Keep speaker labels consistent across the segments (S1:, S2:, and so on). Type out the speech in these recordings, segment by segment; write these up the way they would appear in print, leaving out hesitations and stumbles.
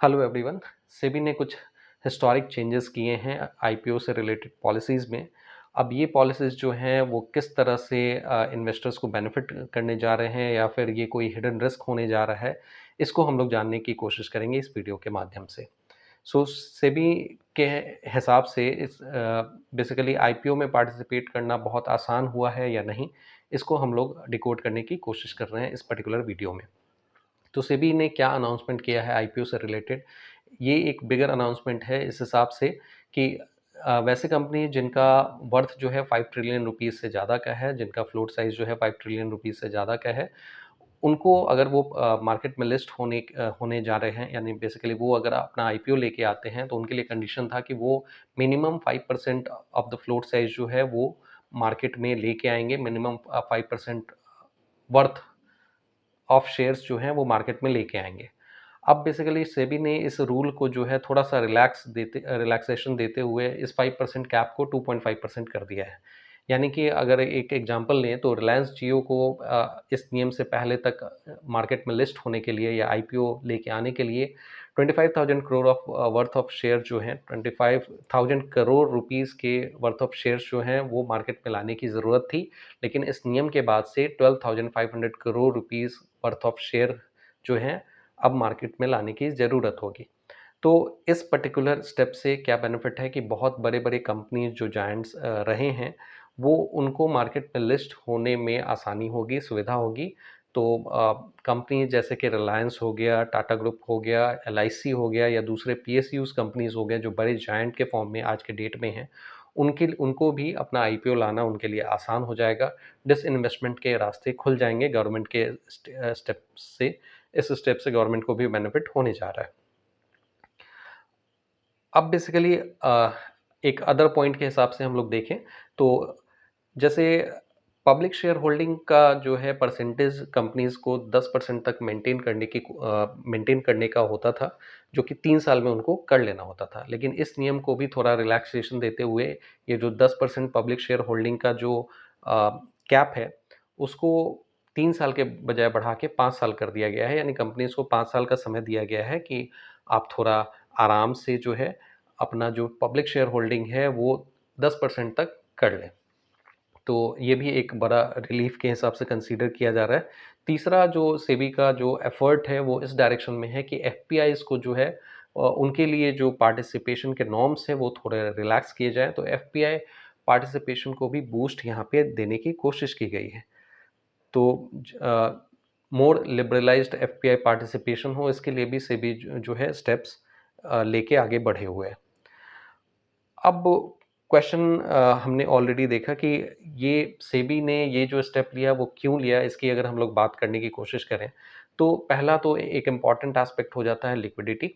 S1: Hello everyone. SEBI ने कुछ historic changes किए हैं आईपीओ से रिलेटेड पॉलिसीज़ में। अब ये पॉलिसीज़ जो हैं वो किस तरह से इन्वेस्टर्स को बेनिफिट करने जा रहे हैं या फिर ये कोई हिडन रिस्क होने जा रहा है, इसको हम लोग जानने की कोशिश करेंगे इस वीडियो के माध्यम से। सेबी के हिसाब से बेसिकली आईपीओ में पार्टिसिपेट करना बहुत आसान हुआ है या नहीं, इसको हम लोग डिकोड करने की कोशिश कर रहे हैं इस पर्टिकुलर वीडियो में। तो सेबी ने क्या अनाउंसमेंट किया है आईपीओ से रिलेटेड, ये एक बिगर अनाउंसमेंट है इस हिसाब से कि वैसे कंपनी जिनका वर्थ जो है 5 ट्रिलियन रुपीज़ से ज़्यादा का है, जिनका फ्लोट साइज़ जो है 5 ट्रिलियन रुपीज़ से ज़्यादा का है, उनको अगर वो मार्केट में लिस्ट होने जा रहे हैं, यानी बेसिकली वो अगर अपना आईपीओ लेके आते हैं, तो उनके लिए कंडीशन था कि वो minimum 5% of the float size जो है वो मार्केट में लेके आएँगे, मिनिमम 5% वर्थ ऑफ शेयर्स जो हैं वो मार्केट में लेके आएँगे। अब बेसिकली सेबी ने इस रूल को जो है थोड़ा-सा रिलैक्सेशन देते हुए इस 5% कैप को 2.5% कर दिया है। यानी कि अगर एक एग्जांपल लें तो रिलायंस जियो को इस नियम से पहले तक मार्केट में लिस्ट होने के लिए या आईपीओ लेके आने के लिए 25,000 crore of worth of share जो हैं 25,000 करोड़ रुपीस के वर्थ ऑफ शेयर्स जो हैं वो मार्केट में लाने की ज़रूरत थी। लेकिन इस नियम के बाद से 12,500 crore rupees worth of share जो हैं अब मार्केट में लाने की ज़रूरत होगी। तो इस पर्टिकुलर स्टेप से क्या बेनिफिट है कि बहुत बड़े-बड़े कंपनीज़ जो जायंट्स रहे हैं, वो उनको मार्केट में लिस्ट होने में आसानी होगी, सुविधा होगी। तो कंपनी जैसे कि रिलायंस हो गया, टाटा ग्रुप हो गया, एलआईसी हो गया या दूसरे पीएसयूज़ कंपनीज़ हो गए जो बड़े जायंट के फॉर्म में आज के डेट में हैं, उनको भी अपना आईपीओ लाना उनके लिए आसान हो जाएगा। डिसइन्वेस्टमेंट के रास्ते खुल जाएँगे गवर्नमेंट के स्टेप से। इस स्टेप से गवर्नमेंट को भी बेनिफिट होने जा रहा है। अब बेसिकली एक अदर पॉइंट के हिसाब से हम लोग देखें तो जैसे पब्लिक शेयर होल्डिंग का जो है परसेंटेज कंपनीज को 10% तक मेंटेन करने का होता था, जो कि 3 साल में उनको कर लेना होता था। लेकिन इस नियम को भी थोड़ा रिलैक्सेशन देते हुए ये जो 10% पब्लिक शेयर होल्डिंग का जो कैप है, उसको 3 साल के बजाय बढ़ा के 5 साल कर दिया गया है। यानी कंपनीज को 5 साल का समय दिया गया है कि आप थोड़ा आराम से जो है अपना जो पब्लिक शेयर होल्डिंग है वो 10% तक कर लें। तो ये भी एक बड़ा रिलीफ के हिसाब से कंसीडर किया जा रहा है। तीसरा जो सेबी का जो एफर्ट है वो इस डायरेक्शन में है कि एफपीआईज़ को जो है उनके लिए जो पार्टिसिपेशन के नॉर्म्स हैं वो थोड़े रिलैक्स किए जाएँ, तो एफपीआई पार्टिसिपेशन को भी बूस्ट यहाँ पे देने की कोशिश की गई है। तो मोर लिबरलाइज्ड एफपीआई पार्टिसिपेशन हो, इसके लिए भी सेबी जो है स्टेप्स लेके आगे बढ़े हुए हैं। अब क्वेश्चन हमने ऑलरेडी देखा कि ये सेबी ने ये जो स्टेप लिया वो क्यों लिया, इसकी अगर हम लोग बात करने की कोशिश करें तो पहला तो एक इम्पॉर्टेंट एस्पेक्ट हो जाता है लिक्विडिटी,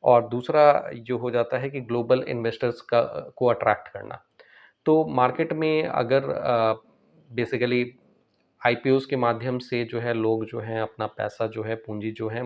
S1: और दूसरा जो हो जाता है कि ग्लोबल इन्वेस्टर्स को अट्रैक्ट करना। तो मार्केट में अगर बेसिकली आईपीओज़ के माध्यम से जो है लोग जो हैं अपना पैसा जो है पूँजी जो है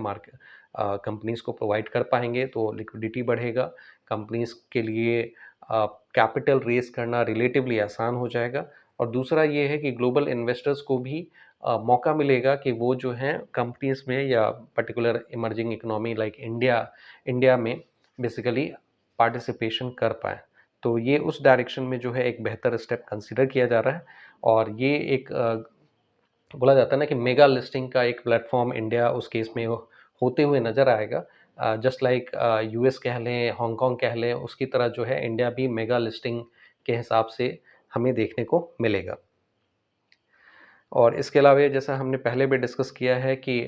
S1: कंपनीज़ को प्रोवाइड कर पाएँगे, तो लिक्विडिटी बढ़ेगा। कंपनीज़ के लिए कैपिटल रेज़ करना रिलेटिवली आसान हो जाएगा, और दूसरा ये है कि ग्लोबल इन्वेस्टर्स को भी मौका मिलेगा कि वो जो हैं कंपनीज़ में या particular emerging economy like India में बेसिकली पार्टिसिपेशन कर पाएँ। तो ये उस डायरेक्शन में जो है एक बेहतर स्टेप कंसीडर किया जा रहा है, और ये एक बोला जाता है ना कि मेगा लिस्टिंग का एक प्लेटफॉर्म इंडिया उस केस में होते हुए नज़र आएगा। जस्ट लाइक यूएस कह लें, हांगकांग कह लें, उसकी तरह जो है इंडिया भी मेगा लिस्टिंग के हिसाब से हमें देखने को मिलेगा। और इसके अलावा जैसा हमने पहले भी डिस्कस किया है कि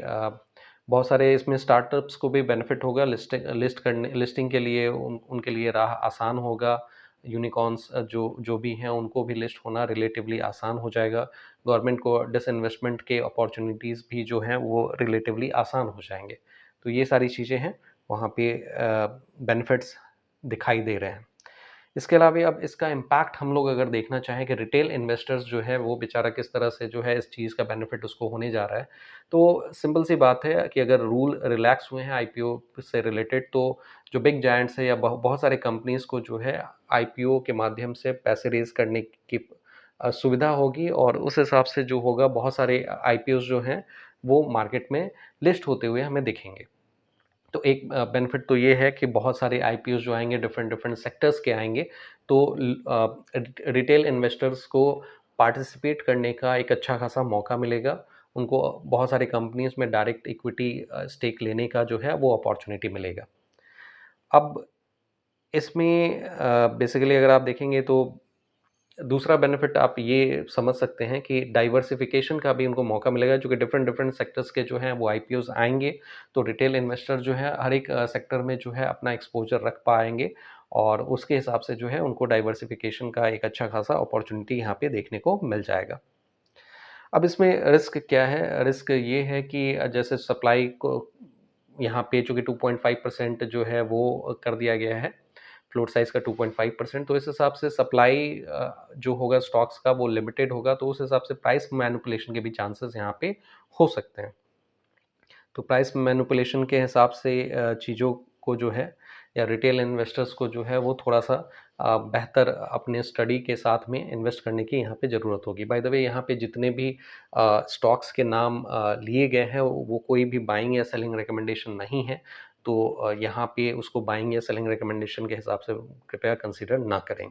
S1: बहुत सारे इसमें स्टार्टअप्स को भी बेनिफिट होगा, लिस्टिंग के लिए उनके लिए राह आसान होगा। यूनिकॉर्न्स जो जो भी हैं उनको भी लिस्ट होना रिलेटिवली आसान हो जाएगा। गवर्नमेंट को डिसइन्वेस्टमेंट के अपॉर्चुनिटीज़ भी जो हैं वो रिलेटिवली आसान हो जाएंगे। तो ये सारी चीज़ें हैं, वहाँ पे बेनिफिट्स दिखाई दे रहे हैं। इसके अलावा अब इसका इम्पैक्ट हम लोग अगर देखना चाहें कि रिटेल इन्वेस्टर्स जो है वो बेचारा किस तरह से जो है इस चीज़ का बेनिफिट उसको होने जा रहा है। तो सिंपल सी बात है कि अगर रूल रिलैक्स हुए हैं आईपीओ से रिलेटेड, तो जो बिग जायंट्स हैं या बहुत सारे कंपनीज़ को जो है आईपीओ के माध्यम से पैसे रेज़ करने की सुविधा होगी, और उस हिसाब से जो होगा बहुत सारे आईपीओज़ जो हैं वो मार्केट में लिस्ट होते हुए हमें दिखेंगे। तो एक बेनिफिट तो ये है कि बहुत सारे आईपीओ जो आएंगे डिफरेंट डिफरेंट सेक्टर्स के आएंगे, तो रिटेल इन्वेस्टर्स को पार्टिसिपेट करने का एक अच्छा खासा मौका मिलेगा। उनको बहुत सारी कंपनीज में डायरेक्ट इक्विटी स्टेक लेने का जो है वो अपॉर्चुनिटी मिलेगा। अब इसमें बेसिकली अगर आप देखेंगे तो दूसरा बेनिफिट आप ये समझ सकते हैं कि डाइवर्सिफिकेशन का भी उनको मौका मिलेगा, जो कि डिफरेंट डिफरेंट सेक्टर्स के जो हैं वो आईपीओज आएंगे, तो रिटेल इन्वेस्टर जो है हर एक सेक्टर में जो है अपना एक्सपोजर रख पाएंगे, और उसके हिसाब से जो है उनको डाइवर्सिफिकेशन का एक अच्छा खासा अपॉर्चुनिटी यहाँ पे देखने को मिल जाएगा। अब इसमें रिस्क क्या है? रिस्क ये है कि जैसे सप्लाई को यहाँ पे चूँकि 2.5% जो है वो कर दिया गया है, फ्लोट साइज़ का 2.5%, तो इस हिसाब से सप्लाई जो होगा स्टॉक्स का वो लिमिटेड होगा, तो उस हिसाब से प्राइस मैनिपुलेशन के भी चांसेस यहाँ पे हो सकते हैं। तो प्राइस मैनिपुलेशन के हिसाब से चीज़ों को जो है या रिटेल इन्वेस्टर्स को जो है वो थोड़ा-सा बेहतर अपने स्टडी के साथ में इन्वेस्ट करने की यहाँ पे ज़रूरत होगी। बाय द वे यहाँ पे जितने भी स्टॉक्स के नाम लिए गए हैं वो कोई भी बाइंग या सेलिंग रिकमेंडेशन नहीं है। तो यहाँ पे उसको बाइंग या सेलिंग रिकमेंडेशन के हिसाब से कृपया कंसीडर ना करें।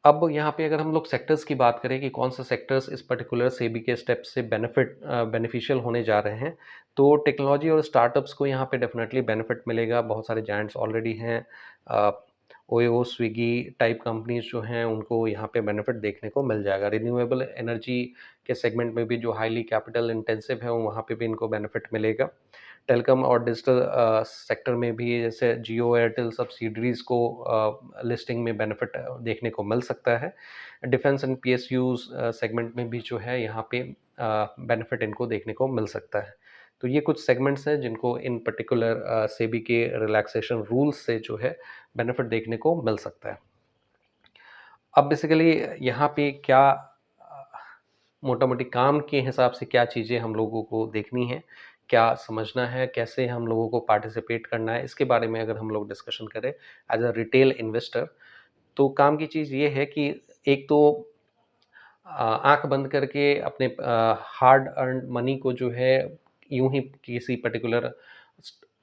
S1: अब यहाँ पे अगर हम लोग सेक्टर्स की बात करें कि कौन से सेक्टर्स इस पर्टिकुलर सेबी के स्टेप से बेनिफिशियल होने जा रहे हैं, तो टेक्नोलॉजी और स्टार्टअप्स को यहाँ पे डेफिनेटली बेनिफिट मिलेगा। बहुत सारे जायंट्स ऑलरेडी हैं। ओयो, स्विगी टाइप कंपनीज जो हैं उनको यहाँ पे बेनिफिट देखने को मिल जाएगा। रिन्यूएबल एनर्जी के सेगमेंट में भी जो हाईली कैपिटल इंटेंसिव है वहाँ पे भी इनको बेनिफिट मिलेगा। टेलीकॉम और डिजिटल सेक्टर में भी जैसे जियो, एयरटेल सब्सिडरीज़ को लिस्टिंग में बेनिफिट देखने को मिल सकता है। डिफेंस एंड पीएसयूज़ सेगमेंट में भी जो है यहाँ पे बेनिफिट इनको देखने को मिल सकता है। तो ये कुछ सेगमेंट्स हैं जिनको इन पर्टिकुलर सेबी के रिलैक्सेशन रूल्स से जो है बेनिफिट देखने को मिल सकता है। अब बेसिकली यहाँ पे क्या मोटा-मोटी काम के हिसाब से क्या चीज़ें हम लोगों को देखनी है, क्या समझना है, कैसे हम लोगों को पार्टिसिपेट करना है, इसके बारे में अगर हम लोग डिस्कशन करें एज़ अ रिटेल इन्वेस्टर, तो काम की चीज़ ये है कि एक तो आँख बंद करके अपने हार्ड अर्न्ड मनी को जो है यूँ ही किसी पर्टिकुलर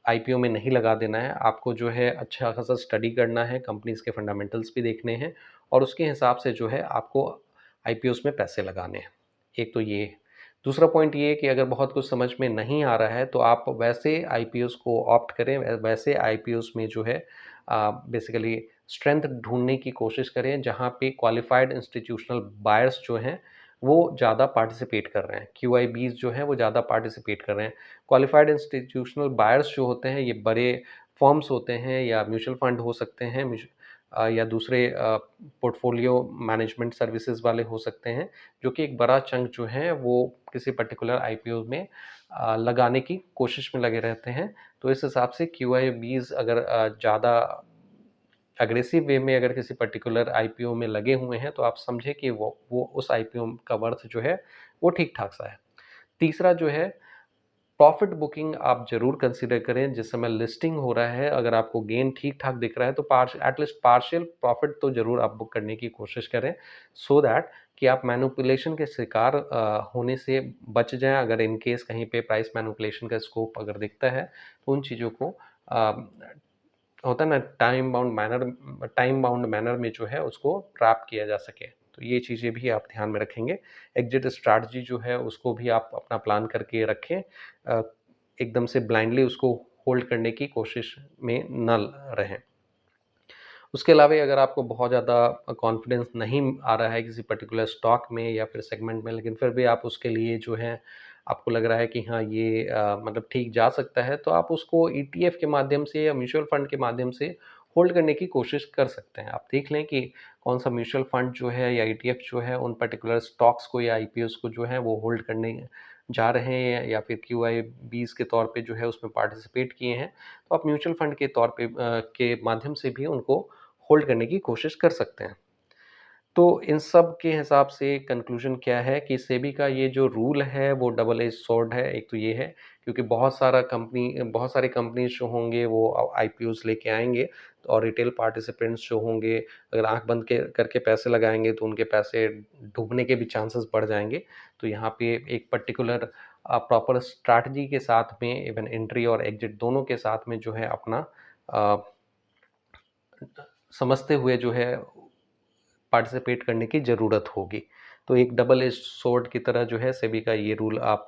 S1: आईपीओ में नहीं लगा देना है। आपको जो है अच्छा खासा स्टडी करना है, कंपनीज़ के फंडामेंटल्स भी देखने हैं, और उसके हिसाब से जो है आपको आईपीओज़ में पैसे लगाने हैं। एक तो ये। दूसरा पॉइंट ये है कि अगर बहुत कुछ समझ में नहीं आ रहा है तो आप वैसे आईपीओज़ को ऑप्ट करें, वैसे आईपीओज़ में जो है बेसिकली स्ट्रेंथ ढूँढने की कोशिश करें जहाँ पे क्वालिफाइड इंस्टीट्यूशनल बायर्स जो हैं वो ज़्यादा पार्टिसिपेट कर रहे हैं। क्यूआईबीज़ जो हैं वो ज़्यादा पार्टिसिपेट कर रहे हैं। क्वालिफाइड इंस्टीट्यूशनल बायर्स जो होते हैं ये बड़े फर्म्स होते हैं या म्यूचुअल फंड हो सकते हैं, या दूसरे पोर्टफोलियो मैनेजमेंट सर्विसेज वाले हो सकते हैं, जो कि एक बड़ा चंक जो है वो किसी पर्टिकुलर आईपीओ में लगाने की कोशिश में लगे रहते हैं। तो इस हिसाब से क्यूआईबीज़ अगर ज़्यादा एग्रेसिव वे में अगर किसी पर्टिकुलर आईपीओ में लगे हुए हैं तो आप समझें कि वो उस आईपीओ का वर्थ जो है वो ठीक-ठाक सा है। तीसरा जो है, प्रॉफ़िट बुकिंग आप ज़रूर कंसीडर करें। जिस समय लिस्टिंग हो रहा है, अगर आपको गेन ठीक-ठाक दिख रहा है तो एटलीस्ट पार्शियल प्रॉफ़िट तो ज़रूर आप बुक करने की कोशिश करें, सो दैट कि आप मैनिपुलेशन के शिकार होने से बच जाएँ। अगर इन केस कहीं पे प्राइस मैनिपुलेशन का स्कोप अगर दिखता है, तो उन चीज़ों को होता है ना, टाइम बाउंड मैनर में जो है उसको ट्रैप किया जा सके। तो ये चीज़ें भी आप ध्यान में रखेंगे। एग्ज़िट स्ट्रैटेजी जो है उसको भी आप अपना प्लान करके रखें। एकदम से ब्लाइंडली उसको होल्ड करने की कोशिश में ना रहें। उसके अलावा अगर आपको बहुत ज़्यादा कॉन्फिडेंस नहीं आ रहा है किसी पर्टिकुलर स्टॉक में या फिर सेगमेंट में, लेकिन फिर भी आप उसके लिए जो है आपको लग रहा है कि हाँ ये मतलब ठीक जा सकता है, तो आप उसको ईटीएफ के माध्यम से या म्यूचुअल फंड के माध्यम से होल्ड करने की कोशिश कर सकते हैं। आप देख लें कि कौन सा म्यूचुअल फंड जो है या ईटीएफ जो है उन पर्टिकुलर स्टॉक्स को या आईपीओज़ को जो है वो होल्ड करने जा रहे हैं या फिर क्यूआईबीज़ के तौर पे जो है उसमें पार्टिसिपेट किए हैं। तो आप म्यूचुअल फंड के तौर पे के माध्यम से भी उनको होल्ड करने की कोशिश कर सकते हैं। तो इन सब के हिसाब से कंक्लूजन क्या है कि सेबी का ये जो रूल है वो डबल एज सॉर्ड है। एक तो ये है क्योंकि बहुत सारी कंपनीज़ जो होंगे वो आईपीओज़ लेके आएँगे, और रिटेल पार्टिसिपेंट्स जो होंगे अगर आँख बंद के करके पैसे लगाएँगे तो उनके पैसे डूबने के भी चांसेस बढ़ जाएँगे। तो यहाँ पे एक पर्टिकुलर प्रॉपर स्ट्रैटेजी के साथ में इवन एंट्री और एग्जिट दोनों के साथ में जो है अपना अ, समझते हुए जो है पार्टिसिपेट करने की ज़रूरत होगी। तो एक डबल एज स्वॉर्ड की तरह जो है सेबी का ये रूल आप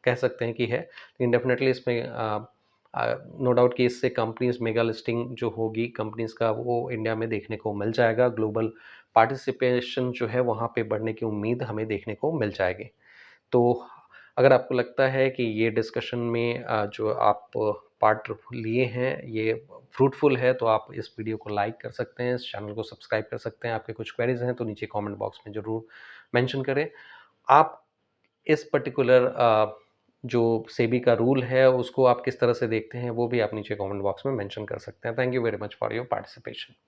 S1: कह सकते हैं कि है। लेकिन डेफ़िनेटली इसमें नो डाउट कि इससे कंपनीज़ मेगा लिस्टिंग जो होगी कंपनीज़ का वो इंडिया में देखने को मिल जाएगा। ग्लोबल पार्टिसिपेशन जो है वहाँ पे बढ़ने की उम्मीद हमें देखने को मिल जाएगी। तो अगर आपको लगता है कि ये डिस्कशन में जो आप पार्ट लिए हैं ये फ्रूटफुल है तो आप इस वीडियो को लाइक कर सकते हैं, इस चैनल को सब्सक्राइब कर सकते हैं। आपके कुछ क्वेरीज हैं तो नीचे कमेंट बॉक्स में ज़रूर मेंशन करें। आप इस पर्टिकुलर जो सेबी का रूल है उसको आप किस तरह से देखते हैं वो भी आप नीचे कमेंट बॉक्स में मेंशन कर सकते हैं। Thank you very much for your participation.